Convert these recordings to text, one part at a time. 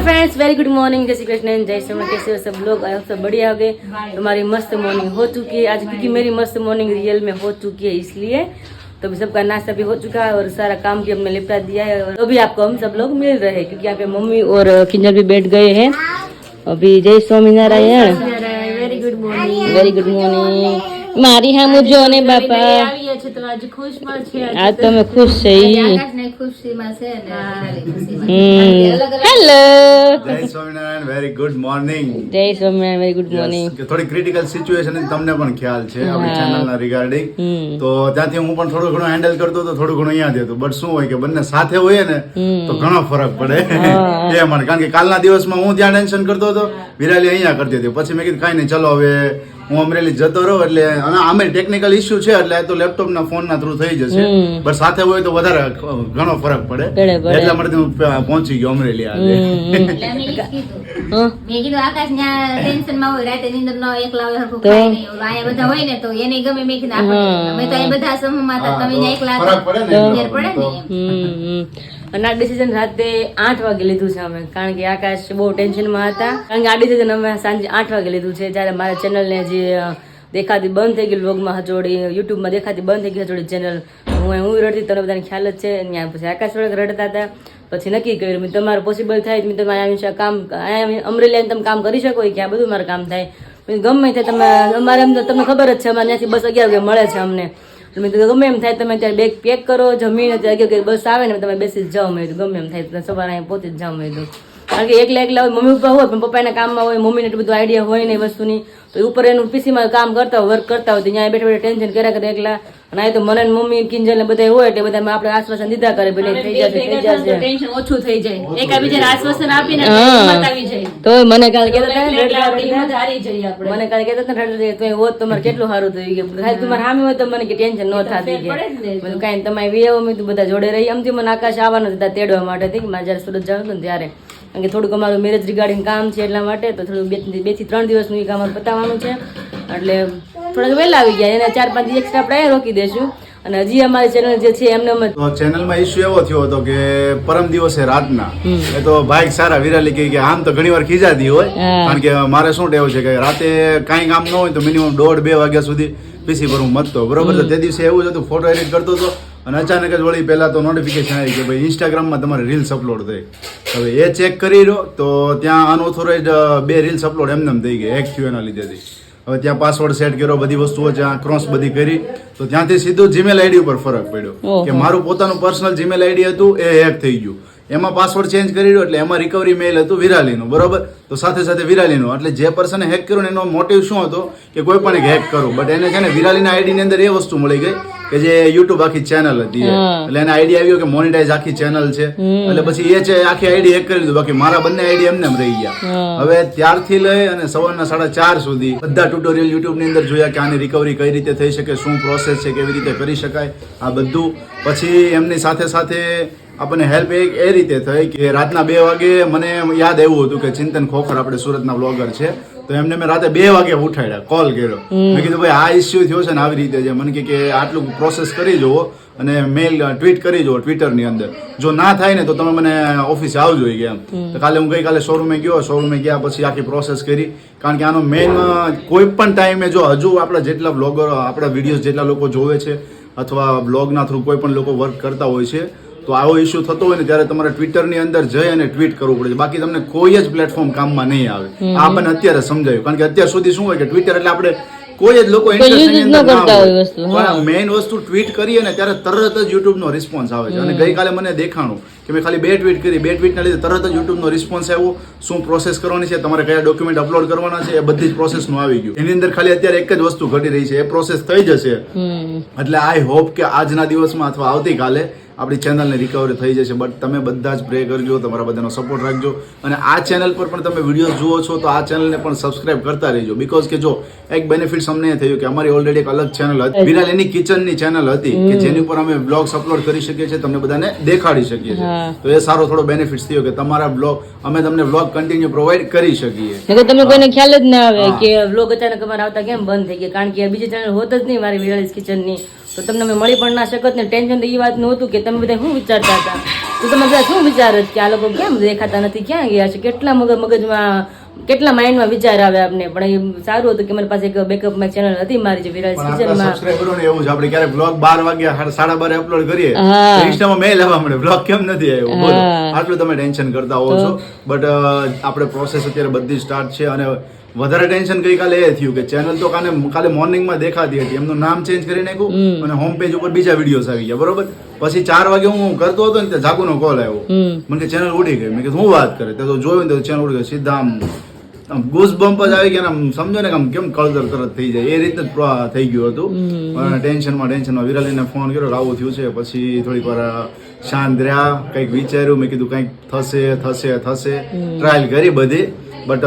Friends, very good morning. जय श्री कृष्ण, जय श्री राम। कैसे हो सब लोग? आप सब बढ़िया हो गए। हमारी मस्त मॉर्निंग हो चुकी है आज, क्योंकि मेरी मस्त मॉर्निंग रियल में हो चुकी है, इसलिए तो भी सबका नाश्ता भी हो चुका है और सारा काम भी हमने निपटा दिया है। और तो भी आपको हम सब लोग मिल रहे हैं, क्योंकि यहाँ पे मम्मी और किंजल भी बैठ गए हैं अभी। जय Swaminarayan, very good morning. Very good morning. मारी हाँ मुझो ने बापा आज ખુશમાં છે, आज तो मैं खुश छई। આકાશને ખુશીમાં છે અને ખુશીમાં हेलो, જય સ્વામિનારાયણ, વેરી ગુડ મોર્નિંગ। जय स्वामीनारायण, वेरी गुड मॉर्निंग। થોડી ક્રિટિકલ સિચ્યુએશન તમને પણ ખ્યાલ છે આપણી ચેનલના રિગાર્ડિંગ, તો ત્યાંથી હું પણ થોડું ઘણું હેન્ડલ કરતો હતો, થોડું ઘણું અહીંયા દેતો, બટ શું હોય કે બંને સાથે હોય ને તો ઘણો ફરક પડે એ મને, કારણ કે કાલના દિવસમાં હું ત્યાં ટેન્શન કરતો હતો, વિરાલી અહીંયા કરતી હતી, પછી મેં કીધું કાંઈ નહીં, ચલો હવે હું અમરેલી જતો રહું, એટલે અને આમે ટેકનિકલ ઇસ્યુ છે એટલે તો લેપટોપ ના ફોન ના થ્રુ થઈ જશે, બટ સાથે હોય તો વધારે ઘણો ફરક પડે, એટલા માટે હું પહોંચી ગયો અમરેલી આજે। મેં કીધું આકાશ ત્યાં ટેન્શન માં હોય, રાતે નીંદર ન એકલા હોય, હરખું ખાય નહીં, અહીંયા બધા હોય ને તો એને ગમે, મેં કીધું અમે તો અહીં બધા સમૂહમાં હતા, તમે ત્યાં એકલા ફરક પડે ને, ફેર પડે ને એમ। અને આ ડિસિઝન રાતે 8 વાગે લીધું છે અમે, કારણ કે આકાશ બહુ ટેન્શનમાં હતા, કારણ કે આ ડિસિઝન અમે સાંજે 8 વાગે લીધું છે, જ્યારે મારા ચેનલને જે દેખાતી બંધ થઈ ગઈ, વ્લોગમાં હચોડી, યુટ્યુબમાં દેખાતી બંધ થઈ ગઈ હચોડી ચેનલ, હું રડતી, તમને બધાને ખ્યાલ જ છે। ત્યાં પછી આકાશ વડે રડતા હતા, પછી નક્કી કર્યું મેં તમારું પોસિબલ થાય તમે તમારે કામ અમરેલી તમે કામ કરી શકો કે આ બધું મારે કામ થાય, ગમે થાય તમે અમારે એમ તમને ખબર જ છે, અમારે ત્યાંથી બસ 11 વાગે મળે છે અમને, મેં તો ગમે એમ થાય તમે ત્યારે બેગ પેક કરો, જમીને 11 બસ આવે ને તમે બેસી જ જાઓ, મેં ગમે એમ થાય સવારે અહીંયા પહોંચી જ જાઓ, મેં તો કારણ કે એકલા હોય, મમ્મી પપ્પા હોય પણ પપ્પાના કામમાં હોય, મમ્મીને એટલું બધું આઈડિયા હોય ને વસ્તુની, તો ઉપર એનું પીસીમાં કામ કરતા હોય, વર્ક કરતા હોય, તો ત્યાં બેઠા બેઠા ટેન્શન કર્યા કરે એકલા, અને આ તો મને મમ્મી કિંજલ ને બધા હોય એટલે બધા આપણે આશ્વાસન દીધા કરે, ભલે થઈ જશે ટેન્શન ઓછું થઈ જાય, એકબીજાને આશ્વાસન આપીને હિંમત આવી જાય, તો મને કાલે કહેતા એટલે આપણી હિંમત હારી જાય આપણે। મને કાલે કહેતા હતા તો હોત તમારે કેટલું સારું થઈ ગયું, ખાલી તમારે સામે હોય તો મને કે ટેન્શન ન થતી કે બધું કાંઈ તમારે વિયાવો મેં બધા જોડે રહી, આમથી મને આકાશ આવવાનું હતા તેડવા માટે થી, મારે જયારે સુરત જવાનું હતું ને ત્યારે, કારણ કે થોડુંક અમારું મેરેજ રિગાર્ડિંગ કામ છે એટલા માટે, તો થોડું 2 થી 3 દિવસનું એ કામ પતાવવાનું છે, એટલે થોડાક વહેલા આવી ગયા, એને 4-5 દિવસ એક્સ્ટ્રા આપણે રોકી દેશું। અને હજી અમારી ચેનલ જે છે એમને ચેનલમાં ઇસ્યુ એવો થયો હતો કે પરમ દિવસે રાતના એ તો ભાઈ સારા વિરાલી કહી કે આમ તો ઘણી વાર ખીજાતી હોય, કારણ કે મારે શું ટેવ છે કે રાતે કાંઈ કામ ન હોય તો મિનિમમ 1:30-2 વાગ્યા સુધી પીસી પર હું મતતો, બરોબર? તો તે દિવસે એવું જ હતું, ફોટો એડિટ કરતો હતો અને અચાનક જ વળી પહેલા તો નોટિફિકેશન આવી કે ભાઈ ઇન્સ્ટાગ્રામમાં તમારે રીલ્સ અપલોડ થઈ, હવે એ ચેક કરી રહ્યો તો ત્યાં અનઓથોરાઇઝડ 2 રીલ્સ અપલોડ એમને થઈ ગઈ, હેક થયું એના લીધેથી। હવે ત્યાં પાસવર્ડ સેટ કર્યો, બધી વસ્તુઓ ત્યાં ક્રોસ બધી કરી, તો ત્યાંથી સીધું જીમેલ આઈડી ઉપર ફરક પડ્યો કે મારું પોતાનું પર્સનલ જીમેલ આઈડી હતું એ હેક થઈ ગયું, એમાં પાસવર્ડ ચેન્જ કરી રહ્યો એટલે એમાં રિકવરી મેલ હતું વિરાલીનું, બરોબર? તો સાથે સાથે વિરાલીનું, એટલે જે પર્સને હેક કર્યું એનો મોટિવ શું હતો કે કોઈ પણ હેક કરું, બટ એને છે ને વિરાલીના આઈડીની અંદર એ વસ્તુ મળી ગઈ કે જે યુટ્યુબ આખી ચેનલ હતી, એટલે એને આઈડી આવ્યો કે મોનેટાઇઝ આખી ચેનલ છે, એટલે પછી એ છે આખી આઈડી હેક કરી દીધું, બાકી મારા બંને આઈડી એમને રહી ગયા। હવે ત્યારથી લઈ અને સવારના 4:30 સુધી બધા ટ્યુટોરિયલ યુટ્યુબ ની અંદર જોયા કે આની રિકવરી કઈ રીતે થઈ શકે, શું પ્રોસેસ છે, કેવી રીતે કરી શકાય આ બધું। પછી એમની સાથે સાથે આપણને હેલ્પ એ રીતે થઈ કે રાતના 2 વાગે મને યાદ આવ્યું હતું કે ચિંતન ખોખર આપણે સુરતના બ્લોગર છે, તો એમને મેં રાતે 2 વાગે ઉઠાડ્યા, કોલ કર્યો, મેં કીધું ભાઈ આ ઇસ્યુ થયો છે ને આવી રીતે છે, મને કે આટલું પ્રોસેસ કરી જુઓ અને મેલ ટ્વીટ કરી જુઓ ટ્વિટરની અંદર, જો ના થાય ને તો તમે મને ઓફિસે આવજો કે એમ। તો કાલે હું ગઈકાલે શોરૂમે ગયા પછી આખી પ્રોસેસ કરી, કારણ કે આનો મેઇન કોઈ પણ ટાઈમે જો હજુ આપણા જેટલા બ્લોગરો આપણા વિડીયોઝ જેટલા લોકો જોવે છે અથવા બ્લોગના થ્રુ કોઈ પણ લોકો વર્ક કરતા હોય છે, તો આવો ઇસ્યુ થતો હોય ને ત્યારે તમારે ટ્વિટરની અંદર જઈ અને ટ્વીટ કરવું પડે છે, બાકી તમને કોઈ જ પ્લેટફોર્મ કામમાં નહીં આવે। આ આપણને અત્યારે સમજાયું, કારણ કે અત્યાર સુધી શું હોય કે ટ્વિટર એટલે આપણે કોઈ જ લોકો મેઇન વસ્તુ ટ્વીટ કરીએ ને ત્યારે તરત જ યુટ્યુબ નો રિસ્પોન્સ આવે છે, અને ગઈકાલે મને દેખાણું કે મેં ખાલી 2 ટ્વીટ કરી, 2 ટ્વીટના લીધે તરત જ યુટ્યુબ નો રિસ્પોન્સ આવ્યો, શું પ્રોસેસ કરવાની છે, તમારે કયા ડોક્યુમેન્ટ અપલોડ કરવાના છે, એ બધી જ પ્રોસેસ નું આવી ગયું। એની અંદર ખાલી અત્યારે એક જ વસ્તુ ઘટી રહી છે, એ પ્રોસેસ થઈ જશે, એટલે આઈ હોપ કે આજના દિવસમાં અથવા આવતીકાલે આપણી ચેનલને રિકવરી થઈ જશે, બટ તમે બધા જ પ્રે કરજો, તમારા બધાનો સપોર્ટ રાખજો, અને આ ચેનલ પર પણ તમે વિડીયો જુઓ છો તો આ ચેનલને પણ સબસ્ક્રાઇબ કરતા રહેજો, બીકોઝ કે જો એક બેનિફિટ્સ અમને થયું કે અમારી ઓલરેડી એક અલગ ચેનલ હતી, વિરાલીની કિચનની ચેનલ હતી કે જેની ઉપર અમે બ્લોગ્સ અપલોડ કરી શકીએ છીએ, તમને બધાને દેખાડી શકીએ છીએ, તો એ સારો થોડો બેનિફિટ્સ થયો કે તમારા બ્લોગ અમે તમને બ્લોગ કન્ટિન્યુ પ્રોવાઈડ કરી શકીએ। તમને કોઈને ખ્યાલ જ ના આવે કે બ્લોગ અચાનક અમારા આવતા કેમ બંધ થઈ ગયા, કારણ કે બીજી ચેનલ હોત જ નહીં મારી વિરાલીઝ કિચનની, તો તમને મળી પણ ના શકત ને, ટેન્શન તો એ વાતનું હતું કે તમે બધા શું વિચારતા હતા તો તમે બધા શું વિચારો છો કે આ લોકો કેમ દેખાતા નથી, ક્યાં ગયા છે, કેટલા મગજમાં કેટલા માઇન્ડમાં વિચાર આવે આપને. પણ એ સારું હતું કે મારી પાસે એક બેકઅપમાં ચેનલ હતી મારી જે વિરાજ પણ આપણા કિચનમાં. સબસ્ક્રાઇબરોને એવું છે આપણે ક્યારેક બ્લોગ 12 વાગ્યા 12:30 અપલોડ કરીએ હા. તો ઇન્સ્ટામાં મેલ આવવા મળે બ્લોગ કેમ નથી આવ્યો, બોલો હા. આટલું તમે ટેન્શન કરતા હોવ છો. બટ આપણે પ્રોસેસ અત્યારે બધી સ્ટાર્ટ છે. અને વધારે ટેન્શન ગઈકાલે એ થયું કે ચેનલ તો કાલે મોર્નિંગમાં દેખાતી હતી, એમનું નામ ચેન્જ કરી નાખ્યું અને હોમ પેજ ઉપર બીજા વિડીયોઝ આવી ગયા, બરોબર. પછી 4 વાગે હું કરતો હતો ને ત્યાં જાગુનો કોલ આવ્યો, મને કે ચેનલ ઉડી ગઈ. મેં કીધું હું વાત કરે, તો જોયું ને તો ચેનલ ઉડી ગઈ. સીધા આમ ગૂસ બમ્પ જ આવી ગયા, આમ સમજો ને કે આમ કેમ કળતર તરત થઈ જાય એ રીતે જ થઈ ગયું હતું. અને ટેન્શનમાં વિરાલીને ફોન કર્યો આવું થયું છે. પછી થોડીક વાર શાંત રહ્યા, કંઈક વિચાર્યું, મેં કીધું કંઈક થશે ટ્રાયલ કરી બધી. બટ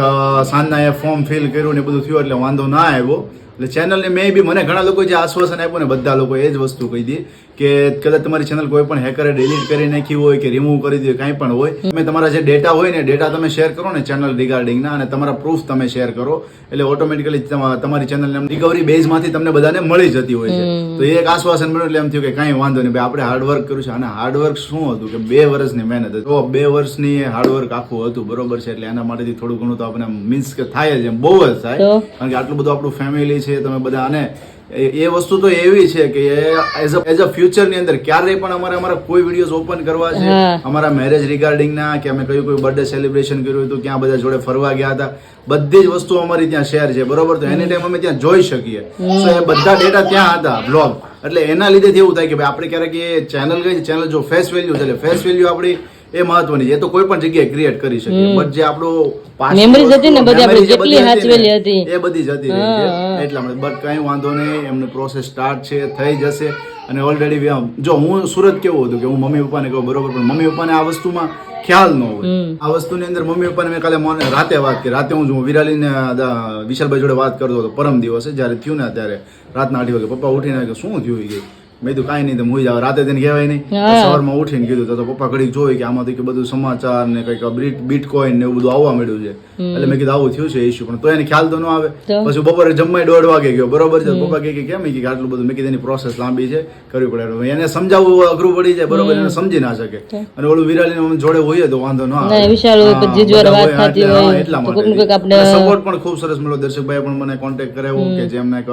સાંજના એ ફોર્મ ફિલ કર્યું ને બધું થયું એટલે વાંધો ના આવ્યો. એટલે ચેનલને મેં બી મને ઘણા લોકો જે આશ્વાસન આપ્યું ને બધા લોકો એ જ વસ્તુ કહી દી કે કદાચ તમારી ચેનલ કોઈ પણ હેકરે ડિલીટ કરી નાખી હોય કે રિમૂવ કરી દે કાંઈ પણ હોય, તમે તમારા જે ડેટા હોય ને ડેટા તમે શેર કરો ને ચેનલ રિગાર્ડિંગના અને તમારા પ્રૂફ તમે શેર કરો એટલે ઓટોમેટિકલી તમારી ચેનલ રિકવરી બેઝમાંથી તમને બધાને મળી જતી હોય છે. તો એ એક આશ્વાસન મળ્યું એટલે એમ થયું કે કાંઈ વાંધો નહીં ભાઈ, આપણે હાર્ડવર્ક કર્યું છે. અને હાર્ડવર્ક શું હતું કે 2 વર્ષની મહેનત હતી. તો 2 વર્ષની હાર્ડવર્ક આખું હતું, બરોબર છે. એટલે એના માટેથી થોડું ઘણું તો આપણે મીન્સ કે થાય જ, એમ બહુ જ થાય, કારણ કે આટલું બધું આપણું ફેમિલી છે તમે બધા. અને એ વસ્તુ તો એવી છે કે એઝ અ ફ્યુચર ની અંદર ક્યારેય પણ અમારા કોઈ વિડીયોઝ ઓપન કરવા છે, અમારા મેરેજ રિગાર્ડિંગ ના કે અમે કોઈ બર્થડે સેલિબ્રેશન કર્યું હતું, ક્યાં બધા જોડે ફરવા ગયા હતા, બધી જ વસ્તુ અમારી ત્યાં શેર છે, બરોબર. તો એની ટાઈમ અમે ત્યાં જોઈ શકીએ. તો એ બધા ડેટા ત્યાં હતા બ્લોગ. એટલે એના લીધે એવું થાય કે ભાઈ આપણે ક્યારેક એ ચેનલ ગઈ, ચેનલ જો ફેસ વેલ્યુ છે એટલે ફેસ વેલ્યુ આપણી એ મહત્વની છે. એ તો કોઈ પણ જગ્યાએ ક્રિએટ કરી શકીએ, બટ જે આપણું મેમરીઝ હતી ને બધી આપણે કેટલી સાચવેલી હતી એ બધી જતી રહી છે. એટલા માટે બટ કઈ વાંધો નહીં, એમની પ્રોસેસ સ્ટાર્ટ છે, થઈ જશે. અને ઓલરેડી જો હું સુરત કેવું હતું કે હું મમ્મી પપ્પાને કહું, બરોબર, પણ મમ્મી પપ્પાને આ વસ્તુમાં ખ્યાલ ન હોય. આ વસ્તુની અંદર મમ્મી પપ્પાને મેં કાલે રાતે વાત કરી. રાતે હું વિરાલીને વિશાલભાઈ જોડે વાત કરતો હતો પરમ દિવસે જયારે થયું ને ત્યારે રાતના 8 વાગે પપ્પા ઉઠીને કે શું થયું ગયું. મેં તો કાંઈ નહીં, તો હું જાવ રાતે તેને કહેવાય નહીં. સવારમાં ઉઠીને કીધું તો પપ્પા ઘડીક જોઈ કે આમાંથી કે બધું સમાચાર ને કંઈક બીટકોઈન ને એવું બધું આવવા મળ્યું છે. એટલે મેં કીધું આવું થયું છે ઇશ્યુ, પણ તો એને ખ્યાલ તો ન આવે. પછી બપોરે જમવાય 1:30 વાગે ગયો, બરોબર છે. પપ્પા કે કેમ કે આટલું બધું, મેં કીધું એની પ્રોસેસ લાંબી છે, કરવી પડે. એને સમજાવવું અઘરું પડી જાય, બરોબર, એને સમજી ના શકે. અને ઓલું વિરાલીને જોડે હોય તો વાંધો ન આવે, એટલા માટે સપોર્ટ પણ ખૂબ સરસ મળ્યો. દર્શકભાઈ પણ મને કોન્ટેક્ટ કરાવ્યો કે જે એમના એક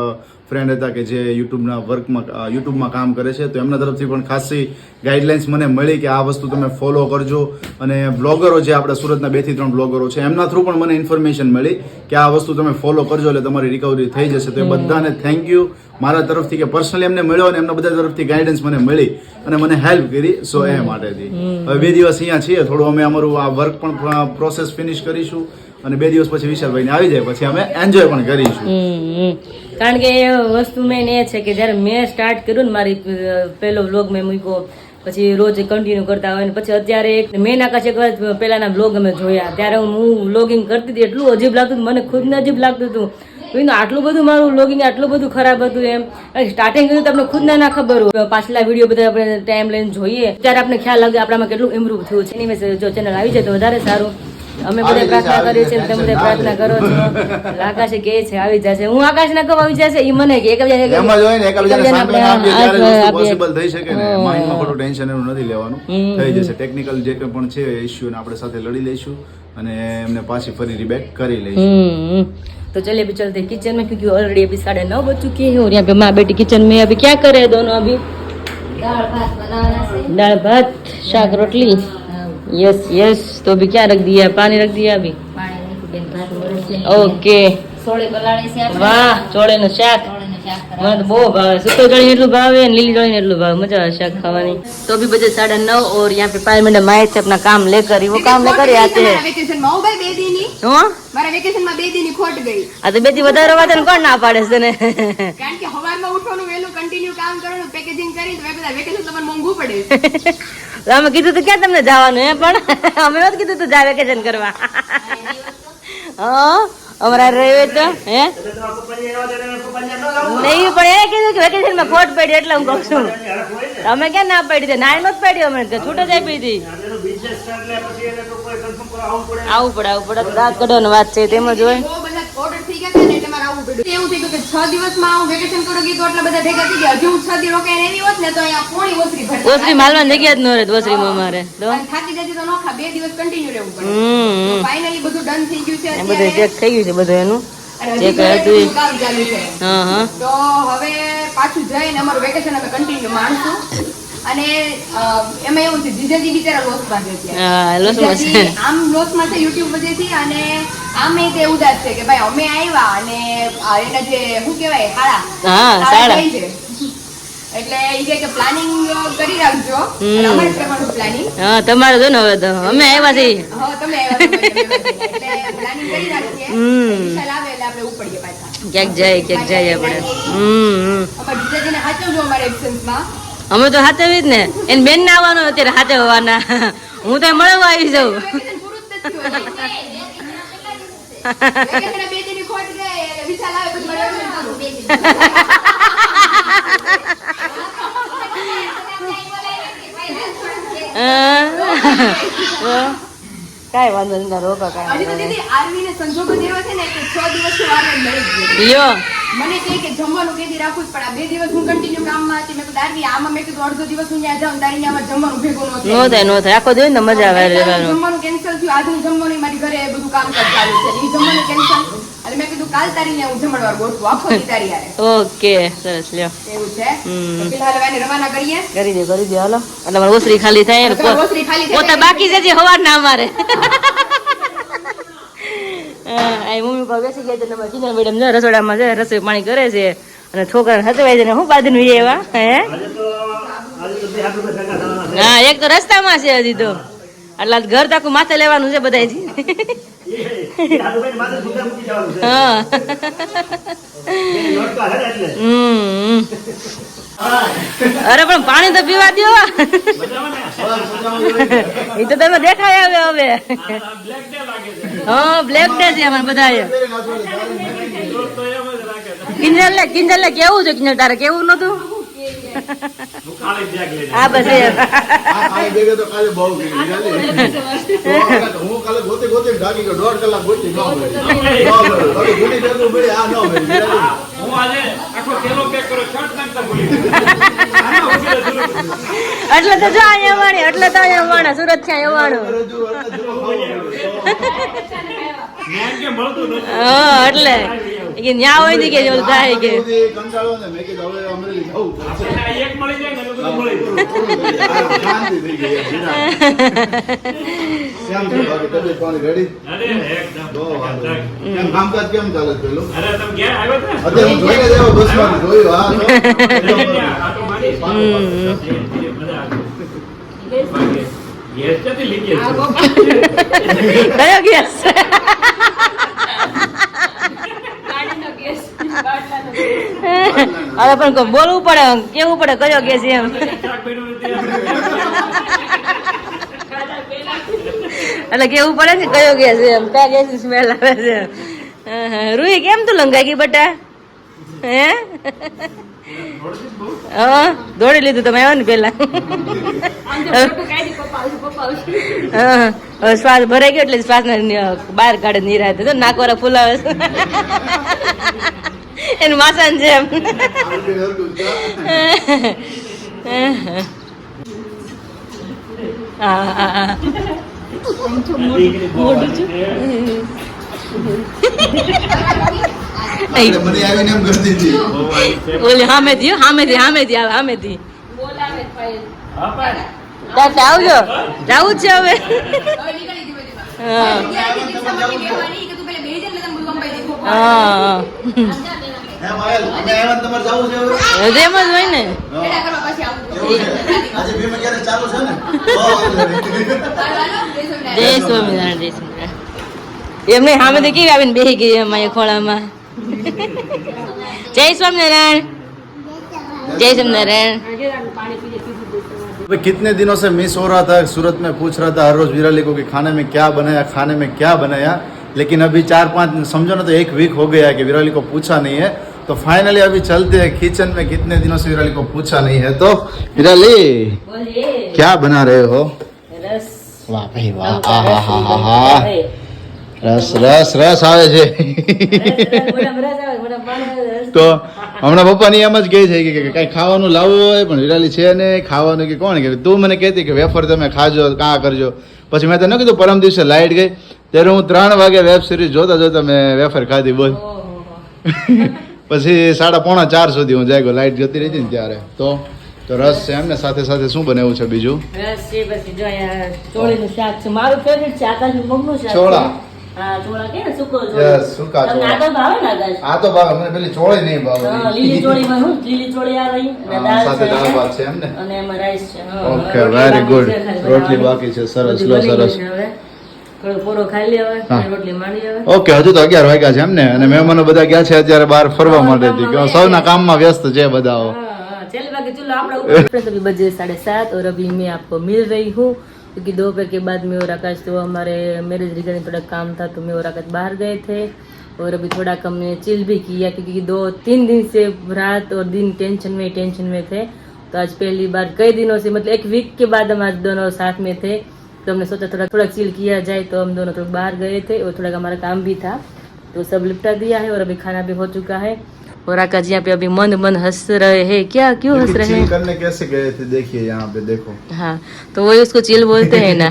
ફ્રેન્ડ હતા કે જે યુટ્યુબમાં કામ કરે છે, તો એમના તરફથી પણ ખાસી ગાઈડલાઇન્સ મને મળી કે આ વસ્તુ તમે ફોલો કરજો. અને બ્લોગરો જે આપણા સુરતના 2 થી 3 બ્લોગરો છે એમના થ્રુ પણ મને ઇન્ફોર્મેશન મળી કે આ વસ્તુ તમે ફોલો કરજો એટલે તમારી રિકવરી થઈ જશે. તો એ બધાને થેન્ક યુ મારા તરફથી કે પર્સનલી એમને મળ્યો અને એમના બધા તરફથી ગાઈડન્સ મને મળી અને મને હેલ્પ કરી. સો એ માટેથી હવે 2 દિવસ અહીંયા છીએ, થોડું અમે અમારું આ વર્ક પણ પ્રોસેસ ફિનિશ કરીશું અને 2 દિવસ પછી વિશાલભાઈને આવી જાય પછી અમે એન્જોય પણ કરીશું. કારણ કે એ વસ્તુ મેન એ છે કે જ્યારે મેં સ્ટાર્ટ કર્યું ને મારી પહેલો વ્લોગ મેં મૂક્યો, પછી રોજ કન્ટિન્યુ કરતા હોય ને પછી અત્યારે મેન આકાશ એક વાર પહેલાના વ્લોગ અમે જોયા ત્યારે હું વ્લોગિંગ કરતી હતી, એટલું અજીબ લાગતું હતું, મને ખુદને અજીબ લાગતું હતું. આટલું બધું મારું વ્લોગિંગ આટલું બધું ખરાબ હતું એમ. સ્ટાર્ટિંગ કર્યું તો આપણે ખુદને ના ખબર હોય, પાછલા વિડીયો બધા આપણે ટાઈમ લઈને જોઈએ ત્યારે આપણે ખ્યાલ લાગે આપણામાં કેટલું ઇમ્પ્રુવ થયું છે. એની જો ચેનલ આવી જાય તો વધારે સારું. અમે બધા પ્રાર્થના કરીએ છીએ, તમે બધા પ્રાર્થના કરો છો. આકાશ કે છે આવી જશે, હું આકાશ ના કહું આવી જશે, એ મને કે પોસિબલ થઈ શકે ને. માઇન્ડમાં ખોટું ટેન્શન એવું નથી લેવાનું, થઈ જશે. ટેકનિકલ જે કંઈ પણ છે ઇશ્યુ ને આપણે સાથે લડી લઈશું અને એમને પાછી ફરી રિબેક કરી લઈશું. तो चलिए अभी चलते हैं किचन में, क्योंकि ऑलरेडी अभी 9:30 बज चुके हैं और यहाँ पे माँ बेटी किचन में अभी क्या कर रहे हैं दोनों. अभी दाल भात शाक रोटली. Yes yes. तो अभी क्या रख दिया, पानी रख दिया अभी. ओके. વાહ, ચોળેનું શાક મને તો બહુ ભાવે. સૂકો ચોળી એટલું ભાવે અને લીલી ચોળી એટલું ભાવે, મજા આવે શાક ખાવાની. तो अभी बजे 9:30 और यहाँ पे 5 मिनट माए से अपना काम लेकर वो काम लेकर आते हैं. વેકેશન માં ભાઈ 2 દીની મારા વેકેશન માં 2 દીની ખોટ ગઈ. આ તો 2 દી વધારે વાત કોણ ના પાડે છે ને, કારણ કે સવારમાં ઉઠવાનું વહેલું કન્ટિન્યુ કામ કરવાનું, પેકેજિંગ કરીને તો બધા વેકેશન તમને મોંઘું પડે. અમે કીધું તો ક્યાં તમને જવાનું હે, પણ અમે નથી કીધું તું જા વેકેશન કરવા. હા અમારા રહ્યો તો હે નહીં, પણ એને કીધું કે વેકેશન માં ખોટ પડી એટલે હું કહું છું. અમે ક્યાં ના પાડી દે, નાય નથી પાડી, અમે છૂટ જ આપી હતી. આવું પડે દાંત કાઢવાની વાત છે તેમ જ હોય. બહુ બધા ઓર્ડર થઈ ગયા છે ને એટલે મારે આવવું પડ્યું. એવું થયું કે 6 દિવસમાં હું વેકેશન કરવા ગઈ તો આટલા બધા ભેગા થઈ ગયા. હજુ હું 6 દી રોકાઈને એવી હોત ને તો અહીંયા પોણી ઓસરી ભરતા. ઓસરી માલવાની જગ્યા જ ન રહે ઓસરીમાં અમારે તો અને થાકી જતી તો નોખા 2 દિવસ કન્ટિન્યુ રહેવું પડે. હમ ફાઇનલી બધું ડન થઈ ગયું છે બધું અત્યારે. ચેક થઈ ગયું છે બધું એનું અને હજી ચેક હતું કામ ચાલુ છે. હા હા તો હવે પાછું જઈને અમારું વેકેશન અમે કન્ટિન્યુ માણશું. અને એમાં એવું છે જીજાજી બિચારા લોસમાં છે અત્યારે. હા લોસમાં છે જીજાજી આમ લોસમાં છે યુટ્યુબ વજેથી અને આમે તે ઉદાસ છે કે ભાઈ અમે આવ્યા અને એના જે શું કહેવાય હા, શાળા શાળા. થઈ છે. એટલે એ કે પ્લાનિંગ કરી રાખજો. અને અમારે કરવાનું પ્લાનિંગ. હા તમારે જો ને હવે તો અમે આવ્યા છીએ હા તમે આવ્યા છો, એટલે પ્લાનિંગ કરી રાખીએ. વિશાલ આવે એટલે આપણે ઉપડીએ પાછા. ક્યાંક જાય આપણે અમારા જીજાજીને સાચવજો અમારા એબ્સન્સમાં. અમે તો હાથવી જ ને એને બેન ને આવવાનું અત્યારે હાથવવાના હું તો મળવા આવી જાઉં વેકેશન પૂરું જ નથી થયું હજી. વેકેશનના 2 દિનની ખોટ ગઈ એટલે વિશાલ આવે પછી મારે વેકેશન કાંઈ વાંધો નહીં રોકા કાંઈ હજી તો દીદી આરવીને સંજોગો એવા છે ને કે 6 દિવસથી વાર જ મળી જ ગઈ. લ્યો મને કહે કે જમવાનું કેદી રાખવું જ પણ આ 2 દિવસ હું કન્ટિન્યુ કામમાં હતી. મેં કીધું આરવી આમાં મેં કીધું અડધો દિવસ હું ત્યાં જાઉં તારી ત્યાં જમવાનું ભેગું ન થાય. નો થાય આખો દિવસ ને મજા આવે રહેવાનું જમવાનું કેન્સલ થયું. આજે હું જમવાનું મારી ઘરે બધું કામ ચાલુ છે. એ જમવાનું કેન્સલ અને મેં કીધું કાલ તારી ત્યાં હું જમણવાર ગોઠવું આખો દી તારી હારે. ઓકે સરસ લ્યો એવું છે. તો ફિલહાલ હવે એને રવાના કરીએ. કરી દે હાલો એટલે મારી ઓસરી ખાલી થાય ને તમારી ઓસરી ખાલી થાય પોતા બાકી છે હવાર ના અમારે આ મમ્મી પપ્પા બેસી ગયા છે તમારા કિંજલ મેડમ જો રસોડામાં છે રસોઈ પાણી કરે છે અને છોકરાને હચવાય છે ને હું બાંધીને વી એવા હે હા એક તો રસ્તામાં છે હજી તો એટલે ઘર તાકું માથે લેવાનું છે બધાયથી હા અરે પણ પાણી તો પીવા દો એ તો તમે દેખાય હવે હા બ્લેક ડે છે અમારે બધા કિંજલ ને કેવું છે કિંજલ તારે કેવું નતું હા બસ આ કાલે ભેગો તો કાલે બહુ ગઈ હું કાલે ગોતે ઢાકી ગયો 1.5 કલાક ગોતી ન મળે ગુડી ભેગું મળે આ ન મળે હું આજે આખો કેલો પેક કરો શર્ટ નાખતા ભૂલી એટલે તો જો અહીંયા વાણી એટલે તો અહીંયા વાણા સુરત છે અહીંયા વાણું કે મળતું નથી હા એટલે કે ન્યા હોય ને કે જો થાય કે કંટાળો ને મેં કીધું હવે અમરેલી જવું પડશે. એક મળી જાય ને એટલે બધું મળી શાંતિ થઈ ગઈ કેમ છે બાકી તબિયત પાણી રેડી? અરે એકદમ બહુ વાંધો નહીં. કેમ કામકાજ કેમ ચાલે છે પેલું? અરે તમે ક્યાં આવ્યો હતા અત્યારે હું જોઈને જ આવ્યો બસમાં જોયું હા આટો મારી ગેસ ક્યાંથી લીકેજ કયો ગેસ અરે પણ બોલવું પડે કેવું પડે કયો ગેસ એમ એટલે કેવું પડે ને કયો ગેસ એમ કયા ગેસ ની સ્મેલ આવે છે રૂહી કેમ તું લંગાઈ ગઈ બટા હે હા દોડી લીધું તમે આવ્યો ને પેલા હા હવે શ્વાસ ભરાઈ ગયો એટલે શ્વાસ બહાર કાઢે નિરાતે તો નાક વાળા ફૂલાવે છે એનું માસાન છે એમ મને આવીને એમ કરતી હતી ઓલી સામેથી આવે સામેથી ત્યાં આવજો જવું જ છે હવે હા હા હે માયલ અમે આવ્યા ને તમારે જાવું છે હવે? એમ જ હોય ને એવું છે? આજે બે ક્યારે ચાલુ છે ને જય સ્વામિનારાયણ જય સ્વામિનારાયણ એમને સામેથી કેવી આવીને બેસી ગઈ અમારા ખોળામાં જય સ્વામિનારાયણ जय स्वामिनारायण। कितने दिनों से मिस हो रहा था, सूरत में पूछ रहा था हर रोज विराली को कि खाने में क्या बनाया, लेकिन अभी 4-5 समझो ना तो 1 वीक हो गया है कि विराली को पूछा नहीं है। तो फाइनली अभी चलते हैं किचन में, कितने दिनों से विराली को पूछा नहीं है। तो विराली क्या बना रहे हो? रस। वाह भाई वाह, રસ આવે છે મોઢામાં રસ આવે, મોઢામાં પાણી આવે, રસ. તો હમણાં પપ્પાની એમ જ કહે છે કે કઈ ખાવાનું લાવવું હોય પણ વિરાલી છે ને ખાવાનું કે કોણ કે તું મને કહેતી કે વેફર તમે ખાજો કાં કરજો. પછી મેં તને કીધું પરમ દિવસે લાઇટ ગઈ ત્યારે હું 3 વાગે વેબ સિરીઝ જોતા જોતા મેં વેફર ખાધી બોલ. પછી 3:45 સુધી હું જાગ્યો, લાઇટ જતી રહી હતી ને ત્યારે. તો રસ છે એમને સાથે સાથે શું બનાવ્યું છે બીજું? રસ છે, પછી જો અહીંયા ચોળીનું શાક છે, મારું ફેવરિટ છે, આકાશનું મગનું શાક છે. ચોળા. હા, ચોળા કે ને સૂકો ચોળો. Yes, સૂકા તમને ચોળા. આ તો ભાવે ને આકાશ? આ તો ભાવે મને, પેલી ચોળી નહીં હા, ભાવે. લીલી ચોળીમાં શું? લીલી ચોળી આવે ઈ, અને દાળ સાથે છે, દાળ ભાત છે એમ ને? અને એમાં રાઈસ છે. હા, ઓકે, રોટલી વેરી બાકી ગુડ. છે, ખાલી રોટલી બનાવવાની. બાકી છે, સરસ બધી લો બની સરસ. ગઈ છે હવે. થોડો પોરો ખાઈ લે હવે, હા. અને રોટલી માંડી હવે. ઓકે, હજુ તો 11 વાગ્યા છે એમ ને? અને મહેમાનો બધા ગયા છે અત્યારે બહાર ફરવા માટેથી કે સૌના કામમાં વ્યસ્ત છે બધાઓ. चल बाकी चलो आपड़ा ऊपर तो अभी बजे 7:30 और अभी मैं आपको मिल रही हूँ क्योंकि दोपहर के बाद मैं और आकाश तो हमारे मैरिज रिगार्डिंग थोड़ा काम था तो मैं और आकाश बाहर गए थे और अभी थोड़ा कम ने चिल भी किया क्योंकि 2-3 दिन से रात और दिन टेंशन में थे. तो आज पहली बार कई दिनों से मतलब 1 वीक के बाद हम आज दोनों साथ में थे तो हमने सोचा थोड़ा चिल किया जाए तो हम दोनों थोड़ा बाहर गए थे और थोड़ा हमारा काम भी था तो सब निपटा दिया है और अभी खाना भी हो चुका है. और आकाश यहाँ पे अभी मन हंस रहे हैं. क्या क्यों हंस रहे हैं? करने कैसे गए थे देखिए यहाँ पे देखो. हाँ तो वही उसको चिल बोलते हैं ना.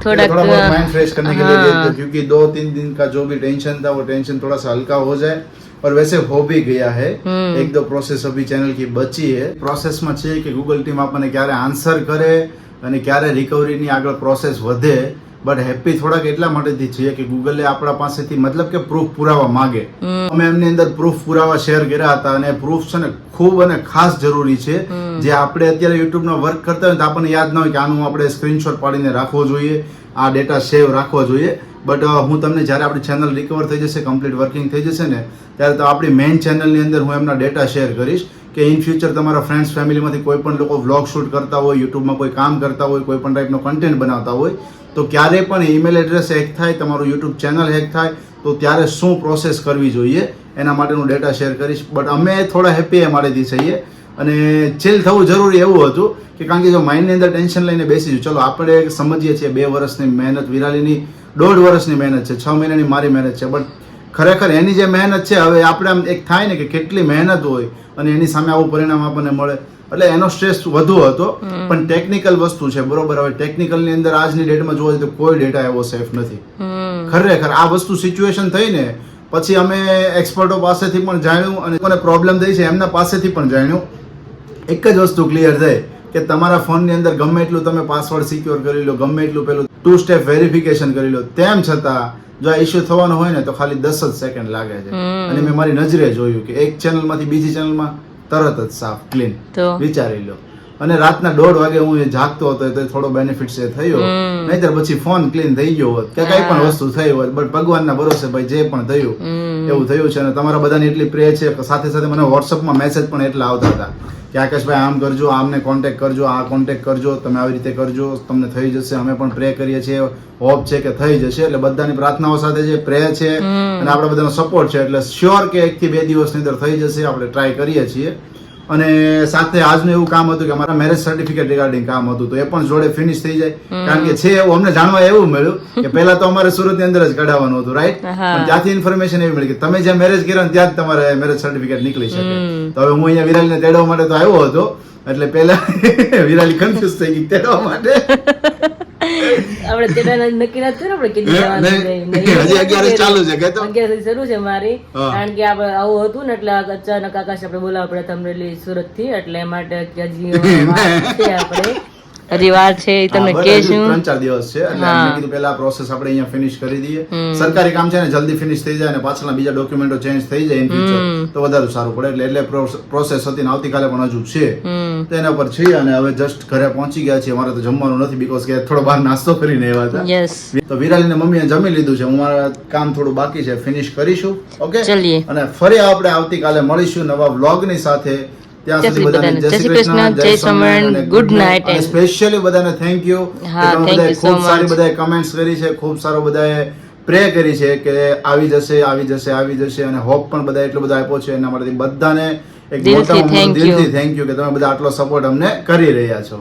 थोड़ा माइंड फ्रेश करने के लिए गए थे क्योंकि 2-3 दिन का जो भी टेंशन था वो टेंशन थोड़ा सा हल्का हो जाए और वैसे हो भी गया है. 1-2 प्रोसेस अभी चैनल की बची है. प्रोसेस में છે કે ગૂગલ ટીમ આપણને ક્યારે આન્સર કરે અને ક્યારે રિકવરીની આગળ પ્રોસેસ વધે. બટ હેપી થોડાક એટલા માટેથી છીએ કે ગૂગલે આપણા પાસેથી મતલબ કે પ્રૂફ પુરાવા માંગે. અમે એમની અંદર પ્રૂફ પુરાવા શેર કર્યા હતા અને પ્રૂફ છે ને ખૂબ અને ખાસ જરૂરી છે. જે આપણે અત્યારે યુટ્યુબનો વર્ક કરતા હોય તો આપણને યાદ ન હોય કે આનું આપણે સ્ક્રીનશોટ પાડીને રાખવો જોઈએ, આ ડેટા સેવ રાખવો જોઈએ. બટ હું તમને જ્યારે આપણી ચેનલ રિકવર થઈ જશે, કમ્પ્લીટ વર્કિંગ થઈ જશે ને ત્યારે તો આપણી મેઇન ચેનલની અંદર હું એમના ડેટા શેર કરીશ કે ઇન ફ્યુચર તમારા ફ્રેન્ડ્સ ફેમિલીમાંથી કોઈ પણ લોકો વ્લોગ શૂટ કરતા હોય, યુટ્યુબમાં કોઈ કામ કરતા હોય, કોઈ પણ ટાઈપનો કન્ટેન્ટ બનાવતા હોય તો ક્યારે પણ ઈમેલ એડ્રેસ હેક થાય, તમારું યુટ્યુબ ચેનલ હેક થાય તો ત્યારે શું પ્રોસેસ કરવી જોઈએ એના માટેનું ડેટા શેર કરીશ. બટ અમે થોડા હેપી એ માટેથી છીએ અને ચિલ થવું જરૂરી એવું હતું કે કારણ કે જો માઇન્ડની અંદર ટેન્શન લઈને બેસી ચલો આપણે સમજીએ છીએ 2 વર્ષની મહેનત, વિરાલીની 1.5 વર્ષની મહેનત છે, 6 મહિનાની મારી મહેનત છે. બટ ખરેખર એની જે મહેનત છે હવે આપણે આમ એક થાય ને કે કેટલી મહેનત હોય અને એની સામે આવું પરિણામ આપણને મળે એટલે એનો સ્ટ્રેસ વધુ હતો. પણ ટેકનિકલ વસ્તુ છે બરોબર. હવે ટેકનિકલ ની અંદર આજની ડેટમાં જોવા તો કોઈ ડેટા એવો સેફ નથી. ખરેખર આ વસ્તુ સિચ્યુએશન થઈ ને પછી અમે એક્સપર્ટો પાસેથી પણ જાણ્યું અને કોને પ્રોબ્લેમ થઈ છે એમના પાસેથી પણ જાણ્યું. એક જ વસ્તુ ક્લિયર થઈ કે તમારા ફોનની અંદર ગમે એટલું તમે પાસવર્ડ સિક્યોર કરી લો, ગમે એટલું પેલું 2 સ્ટેપ વેરિફિકેશન કરી લો, તેમ છતાં જો આ ઇશ્યુ થવાનો હોય ને તો ખાલી 10 જ સેકન્ડ લાગે છે. અને મેં મારી નજરે જોયું કે એક ચેનલમાંથી બીજી ચેનલમાં તરત જ સાફ ક્લીન. વિચારી લો. અને રાતના 1:30 વાગે હું એ જાગતો હતો તો થોડો બેનિફિટ છે થયો, નહીતર પછી ફોન ક્લીન થઈ ગયો હોત કે કઈ પણ વસ્તુ થઈ હોત. બટ ભગવાનના ભરોસે ભાઈ જે પણ થયું એવું થયું છે. અને તમારા બધાની એટલી પ્રે છે કે સાથે સાથે મને વોટ્સઅપમાં મેસેજ પણ એટલા આવતા હતા કે આકાશભાઈ આમ કરજો, આમને કોન્ટેક્ટ કરજો, આ કોન્ટેક્ટ કરજો, તમે આવી રીતે કરજો, તમને થઈ જશે. અમે પણ પ્રે કરીએ છીએ, હોપ છે કે થઈ જશે. એટલે બધાની પ્રાર્થનાઓ સાથે જે પ્રે છે અને આપણા બધાનો સપોર્ટ છે એટલે શ્યોર કે 1 થી 2 દિવસની અંદર થઈ જશે. આપણે ટ્રાય કરીએ છીએ. અને સાથે આજનું એવું કામ હતું કે અમારા મેરેજ સર્ટિફિકેટ રિગાર્ડિંગ કામ હતું તો એ પણ જોડે ફિનિશ થઈ જાય. કારણ કે છે એવું અમને જાણવા એવું મળ્યું કે પહેલા તો અમારે સુરતની અંદર જ કઢાવવાનું હતું, રાઈટ? પણ ત્યાંથી ઇન્ફોર્મેશન એવી મળી કે તમે જ્યાં મેરેજ કર્યા ત્યાં જ તમારે મેરેજ સર્ટિફિકેટ નીકળી શકે. તો હવે હું અહીંયા વિરાલીને તેડવા માટે તો આવ્યો હતો એટલે પહેલા વિરાલી કન્ફ્યુઝ થઈ ગઈ તેડવા માટે. આપણે તેડાના નક્કી નથી થયું આપણે કીધું હજી 11 ચાલુ છે કે તો 11 શરૂ છે મારી. કારણ કે આપણે આવું હતું ને એટલે અચાનક આકાશ આપણે બોલાવવા પડે અમરેલી સુરત થી એટલે એ માટે હજી આપણે હજી વાર છે એ તમને કહેશું. 3-4 દિવસ છે એટલે મેં કીધું પહેલા પ્રોસેસ આપણે અહીંયા ફિનિશ કરી દઈએ. સરકારી કામ છે ને જલ્દી ફિનિશ થઈ જાય અને પાછળના બીજા ડોક્યુમેન્ટો ચેન્જ થઈ જાય ઇન ફ્યુચર તો વધારે સારું પડે. એટલે પ્રોસેસ હતી ને આવતીકાલે પણ હજુ છે તો એના પર છીએ. અને હવે જસ્ટ ઘરે પહોંચી ગયા છીએ. અમારે તો જમવાનું નથી બીકોઝ કે થોડો બહાર નાસ્તો કરીને આવ્યા હતા. તો વિરાલી ને મમ્મીએ જમી લીધું છે. હું મારા કામ થોડું બાકી છે, ફિનિશ કરીશું. ઓકે, અને ફરી આપણે આવતીકાલે મળીશું નવા વ્લોગ ની સાથે. ત્યાં સુધી બધાને જય શ્રી કૃષ્ણ, જય સ્વામિનારાયણ, ગુડ નાઇટ. અને સ્પેશિયલી બધાને થેન્ક યુ. તમે બધાએ ખૂબ સારી બધાએ કમેન્ટ્સ કરી છે, ખૂબ સારો બધાએ પ્રે કરી છે કે આવી જશે આવી જશે આવી જશે. અને હોપ પણ બધા એટલો બધો આપ્યો છે. એના માટે બધાને એક મોટા દિલથી થેન્ક યુ કે તમે બધા આટલો સપોર્ટ અમને કરી રહ્યા છો.